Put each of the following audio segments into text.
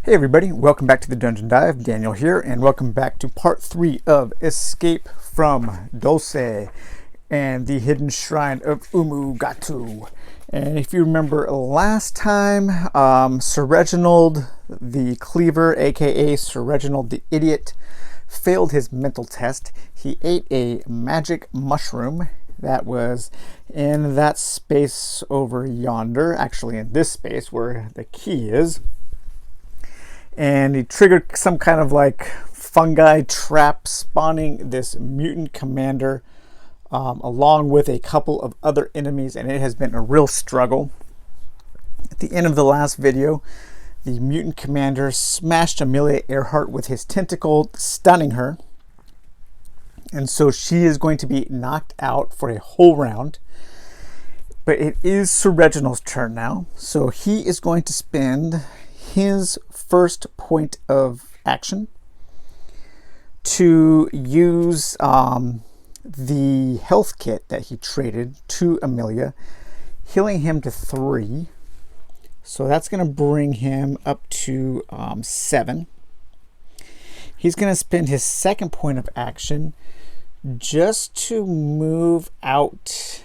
Hey everybody, welcome back to the Dungeon Dive. Daniel here, and welcome back to part 3 of Escape from Dulce and the Hidden Shrine of Umugatu. And if you remember last time, Sir Reginald the Cleaver, aka Sir Reginald the Idiot, failed his mental test. He ate a magic mushroom that was in that space over yonder, actually in this space where the key is. And he triggered some kind of like fungi trap, spawning this mutant commander along with a couple of other enemies, and it has been a real struggle. At the end of the last video, the mutant commander smashed Amelia Earhart with his tentacle, stunning her, and so she is going to be knocked out for a whole round. But it is Sir Reginald's turn now, so he is going to spend his first point of action to use the health kit that he traded to Amelia, healing him to 3. So that's going to bring him up to 7. He's going to spend his second point of action just to move out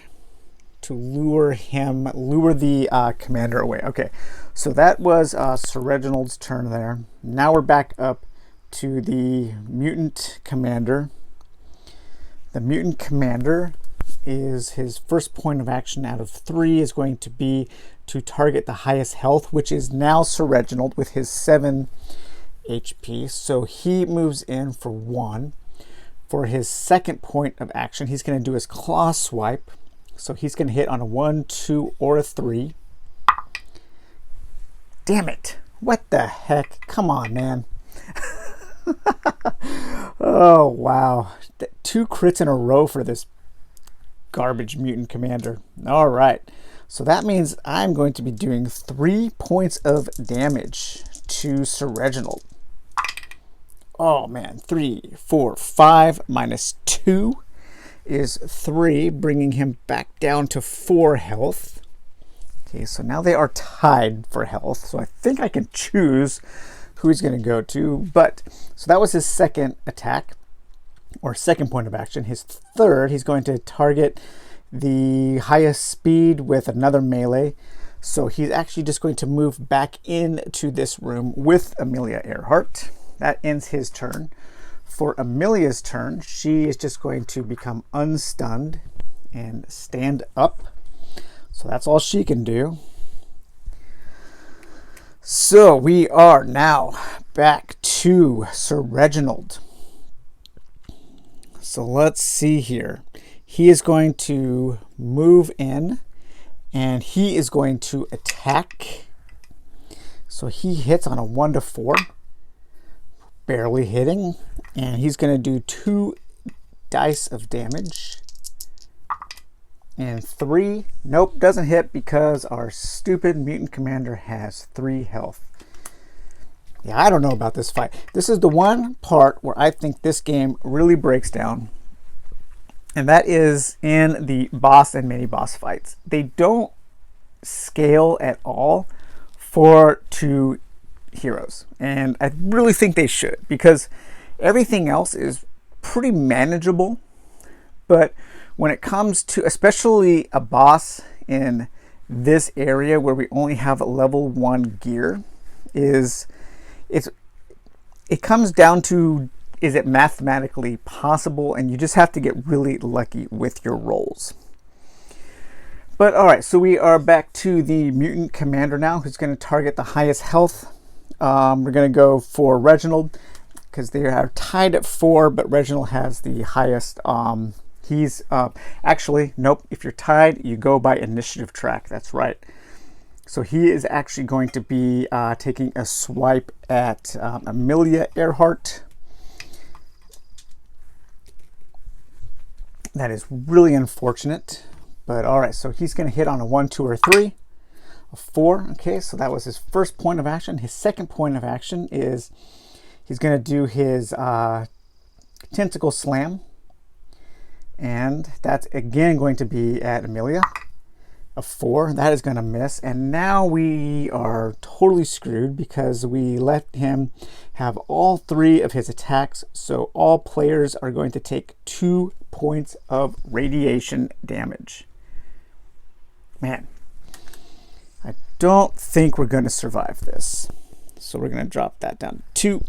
to lure the commander away. Okay, so that was Sir Reginald's turn there. Now we're back up to the mutant commander. The mutant commander is his first point of action out of 3 is going to be to target the highest health, which is now Sir Reginald with his 7 HP. So he moves in for 1. For his second point of action, he's going to do his claw swipe. So he's going to hit on a 1, 2, or a 3. Damn it. What the heck? Come on, man. Oh, wow. 2 crits in a row for this garbage mutant commander. All right. So that means I'm going to be doing 3 points of damage to Sir Reginald. Oh, man. 3, 4, 5 minus 2. Is 3, bringing him back down to 4 health. Okay, so now they are tied for health, so I think I can choose who he's going to go to. But so that was his second attack, or second point of action. His third, he's going to target the highest speed with another melee. So he's actually just going to move back into this room with Amelia Earhart. That ends his turn. For Amelia's turn, she is just going to become unstunned and stand up. So that's all she can do. So we are now back to Sir Reginald. So let's see here. He is going to move in and he is going to attack. So he hits on a 1 to 4. Barely hitting. And he's going to do 2 dice of damage. And 3, nope, doesn't hit because our stupid mutant commander has 3 health. Yeah, I don't know about this fight. This is the one part where I think this game really breaks down. And that is in the boss and mini boss fights. They don't scale at all for 2 heroes. And I really think they should, because everything else is pretty manageable, but when it comes to especially a boss in this area where we only have level 1 gear, it comes down to, is it mathematically possible? And you just have to get really lucky with your rolls. But all right, so we are back to the mutant commander now, who's going to target the highest health. We're going to go for Reginald, because they are tied at 4, but Reginald has the highest. He's actually, nope, if you're tied, you go by initiative track. That's right. So he is actually going to be taking a swipe at Amelia Earhart. That is really unfortunate. But all right, so he's going to hit on a 1, 2, or 3. A 4. Okay, so that was his first point of action. His second point of action is he's going to do his tentacle slam. And that's again going to be at Amelia. a 4. That is going to miss. And now we are totally screwed because we let him have all 3 of his attacks. So all players are going to take 2 points of radiation damage. Man, I don't think we're going to survive this. So we're going to drop that down to 2.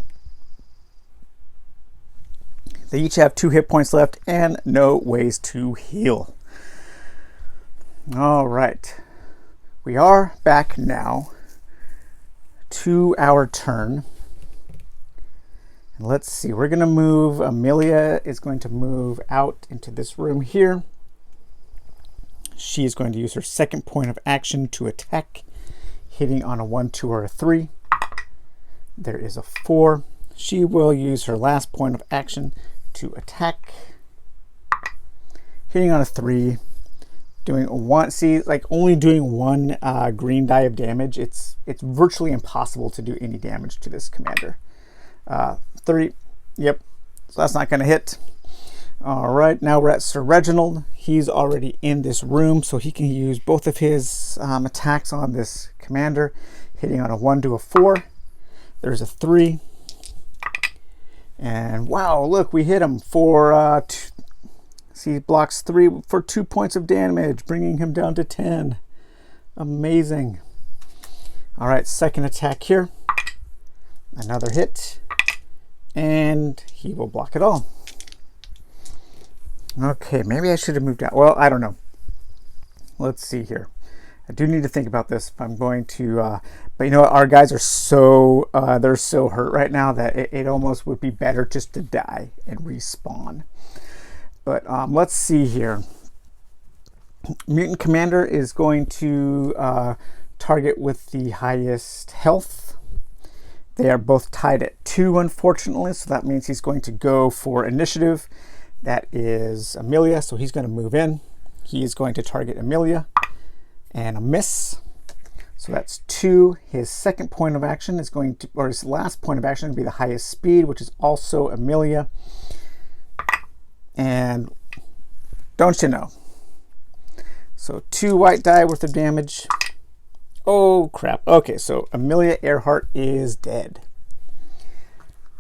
They each have 2 hit points left and no ways to heal. All right, we are back now to our turn. And let's see, we're going to move, Amelia is going to move out into this room here. She is going to use her second point of action to attack, hitting on a 1, 2, or a 3. There is a 4. She will use her last point of action to attack, hitting on a 3. Doing 1, see, like only doing 1 green die of damage. It's virtually impossible to do any damage to this commander. 3, yep, so that's not going to hit. All right, now we're at Sir Reginald. He's already in this room, so he can use both of his attacks on this commander, hitting on a 1 to a 4. There's a 3. And wow, look, we hit him for he blocks 3 for 2 points of damage, bringing him down to 10. Amazing. All right, second attack here. Another hit. And he will block it all. Okay, maybe I should have moved out. Well, I don't know. Let's see here. I do need to think about this if I'm going to, but you know what? Our guys are so, they're so hurt right now that it almost would be better just to die and respawn. But let's see here. Mutant Commander is going to target with the highest health. They are both tied at 2, unfortunately, so that means he's going to go for initiative. That is Amelia, so he's going to move in. He is going to target Amelia, and a miss. So that's 2. His second point of action is going to, or his last point of action will be the highest speed, which is also Amelia. And don't you know? So 2 white die worth of damage. Oh crap. Okay, so Amelia Earhart is dead.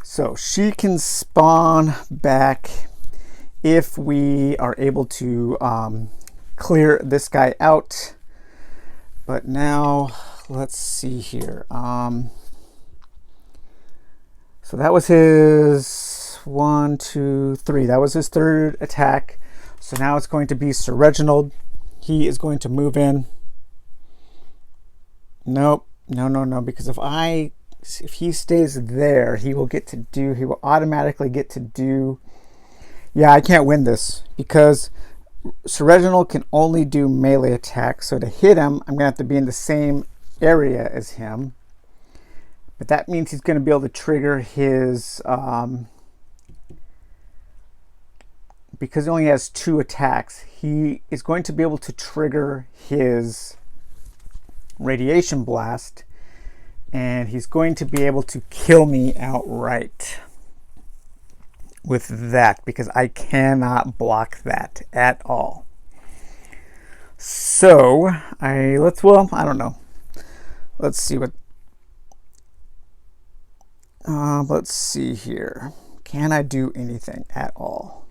So she can spawn back if we are able to clear this guy out. But now let's see here. So that was his 1, 2, 3. That was his third attack. So now it's going to be Sir Reginald. He is going to move in. Nope. No. Because if he stays there, he will automatically get to do. Yeah, I can't win this because Sir Reginald can only do melee attacks. So to hit him, I'm going to have to be in the same area as him. But that means he's going to be able to trigger his, because he only has 2 attacks, he is going to be able to trigger his radiation blast, and he's going to be able to kill me outright with that because I cannot block that at all. So I don't know. Let's see what. Let's see here. Can I do anything at all?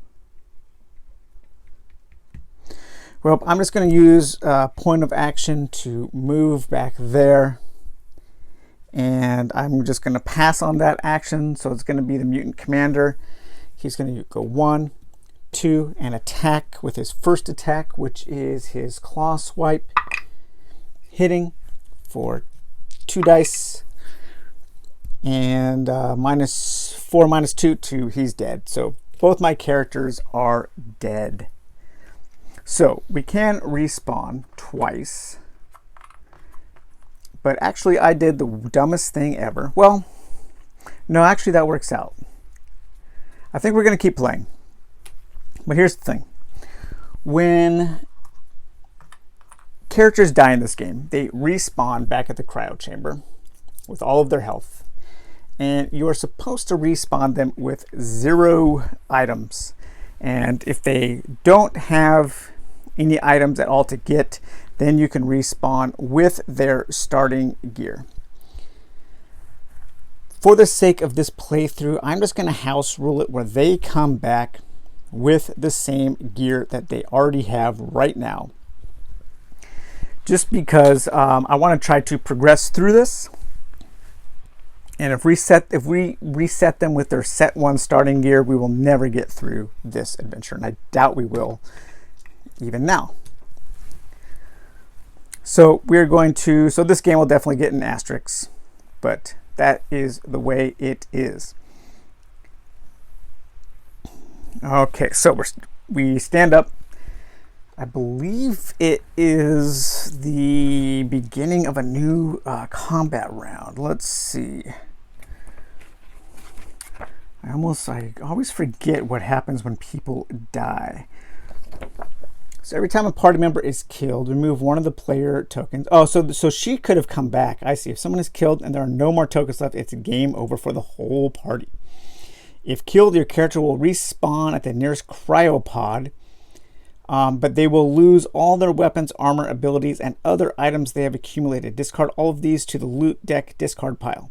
Well, I'm just going to use point of action to move back there. And I'm just going to pass on that action. So it's going to be the Mutant Commander. He's going to go 1, 2, and attack with his first attack, which is his Claw Swipe. Hitting for 2 dice. And -4, -2, he's dead. So both my characters are dead. So we can respawn twice. But actually I did the dumbest thing ever. Well, no, actually that works out. I think we're going to keep playing. But here's the thing. When characters die in this game, they respawn back at the cryo chamber with all of their health. And you're supposed to respawn them with 0 items. And if they don't have any items at all to get, then you can respawn with their starting gear. For the sake of this playthrough, I'm just going to house rule it where they come back with the same gear that they already have right now. Just because I want to try to progress through this. And if we reset them with their set 1 starting gear, we will never get through this adventure. And I doubt we will even now. So we're going to, so this game will definitely get an asterisk, but that is the way it is. Okay, so we stand up. I believe it is the beginning of a new combat round. Let's see. I always forget what happens when people die. So every time a party member is killed, remove one of the player tokens. Oh, so she could have come back. I see. If someone is killed and there are no more tokens left, it's game over for the whole party. If killed, your character will respawn at the nearest cryopod, but they will lose all their weapons, armor, abilities, and other items they have accumulated. Discard all of these to the loot deck discard pile.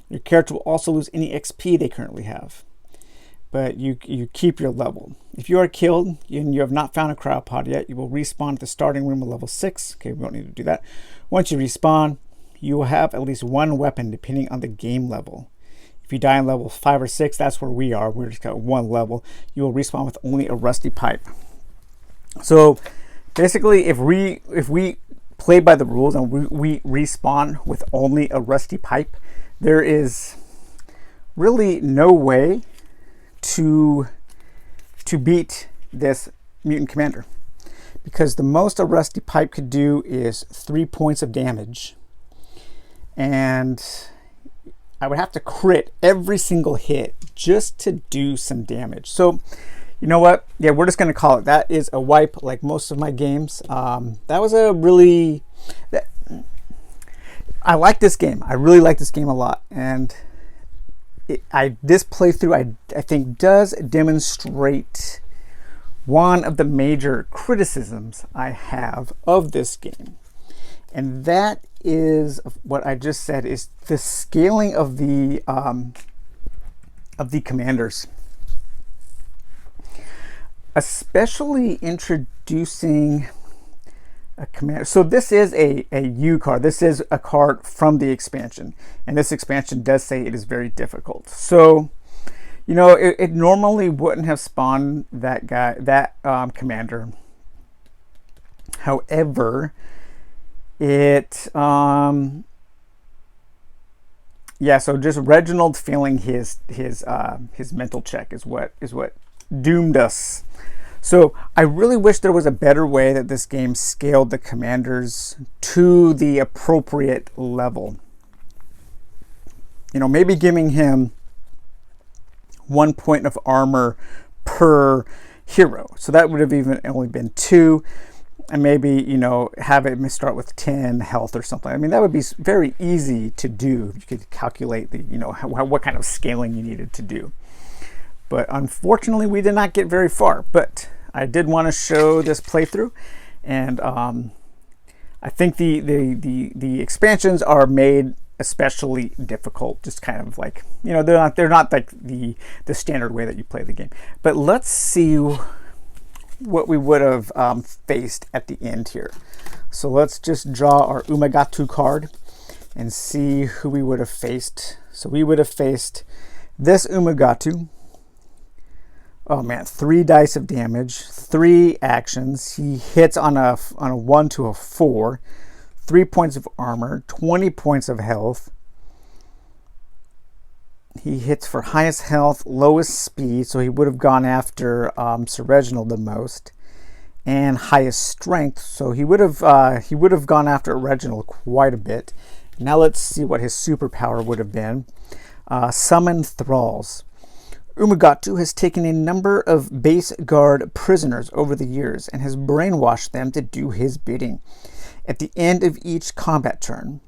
Your character will also lose any XP they currently have, but you keep your level. If you are killed and you have not found a cryopod yet, you will respawn at the starting room at level 6. Okay, we don't need to do that. Once you respawn, you will have at least one weapon depending on the game level. If you die in level 5 or 6, that's where we are. We're just got one level. You will respawn with only a rusty pipe. So basically, if we play by the rules and we respawn with only a rusty pipe, there is really no way to beat this mutant commander, because the most a rusty pipe could do is 3 points of damage, and I would have to crit every single hit just to do some damage. So you know what, yeah, we're just going to call it that is a wipe, like most of my games. That was a really I like this game. I really like this game a lot, and this playthrough I think does demonstrate one of the major criticisms I have of this game, and that is what I just said, is the scaling of the commanders, especially introducing a commander. So this is a U card. This is a card from the expansion, and this expansion does say it is very difficult. So, you know, it normally wouldn't have spawned that commander. However, it yeah. So just Reginald failing his mental check is what doomed us. So I really wish there was a better way that this game scaled the commanders to the appropriate level. You know, maybe giving him 1 point of armor per hero. So that would have even only been 2. And maybe, you know, have it start with 10 health or something. I mean, that would be very easy to do. You could calculate the, you know, what kind of scaling you needed to do. But unfortunately, we did not get very far. But I did want to show this playthrough, and I think the expansions are made especially difficult. Just kind of like, you know, they're not like the standard way that you play the game. But let's see what we would have faced at the end here. So let's just draw our Umugatu card and see who we would have faced. So we would have faced this Umugatu. Oh man, 3 dice of damage, 3 actions. He hits on a 1 to a 4, 3 points of armor, 20 points of health. He hits for highest health, lowest speed, so he would have gone after Sir Reginald the most, and highest strength, so he would have gone after Reginald quite a bit. Now let's see what his superpower would have been. Summon thralls. Umugatu has taken a number of base guard prisoners over the years and has brainwashed them to do his bidding. At the end of each combat turn,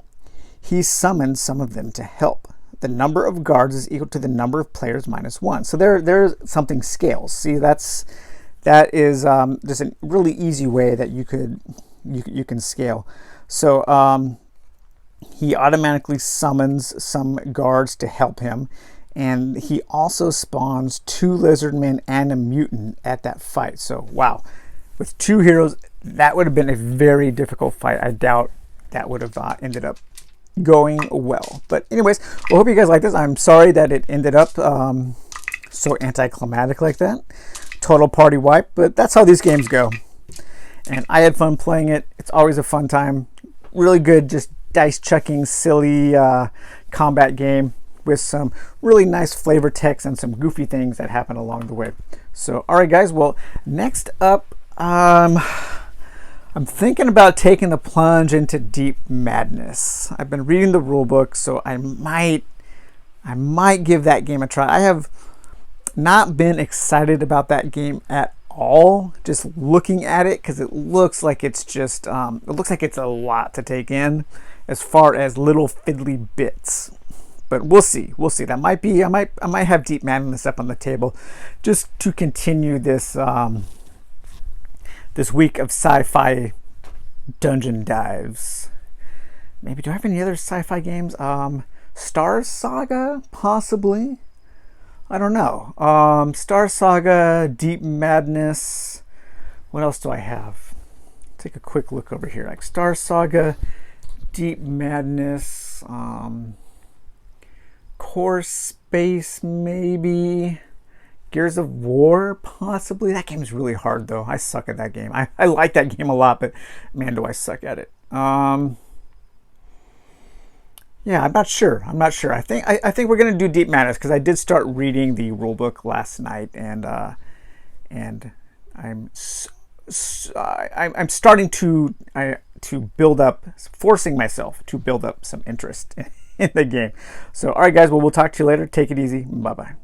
he summons some of them to help. The number of guards is equal to the number of players -1. So there's something scales. See, that is just a really easy way that you could you can scale. So he automatically summons some guards to help him, and he also spawns 2 lizardmen and a mutant at that fight. So wow, with 2 heroes, that would have been a very difficult fight. I doubt that would have ended up going well. But anyways, I hope you guys like this. I'm sorry that it ended up so anticlimactic like that. Total party wipe, but that's how these games go. And I had fun playing it. It's always a fun time. Really good, just dice chucking, silly combat game with some really nice flavor text and some goofy things that happen along the way. So, all right, guys. Well, next up, I'm thinking about taking the plunge into Deep Madness. I've been reading the rule book, so I might give that game a try. I have not been excited about that game at all, just looking at it, because it looks like it's just it looks like it's a lot to take in as far as little fiddly bits. But we'll see. That might be, I might have Deep Madness up on the table just to continue this this week of sci-fi dungeon dives. Maybe, do I have any other sci-fi games? Star Saga, possibly. I don't know. Star Saga, Deep Madness. What else do I have? Take a quick look over here. Like Star Saga, Deep Madness, Core Space, maybe. Gears of War, possibly. That game's really hard, though. I suck at that game. I like that game a lot, but man, do I suck at it. Yeah, I'm not sure. I think we're gonna do Deep Madness, because I did start reading the rulebook last night, and I'm starting to build up, forcing myself to build up some interest in the game. So, all right, guys. Well, we'll talk to you later. Take it easy. Bye bye.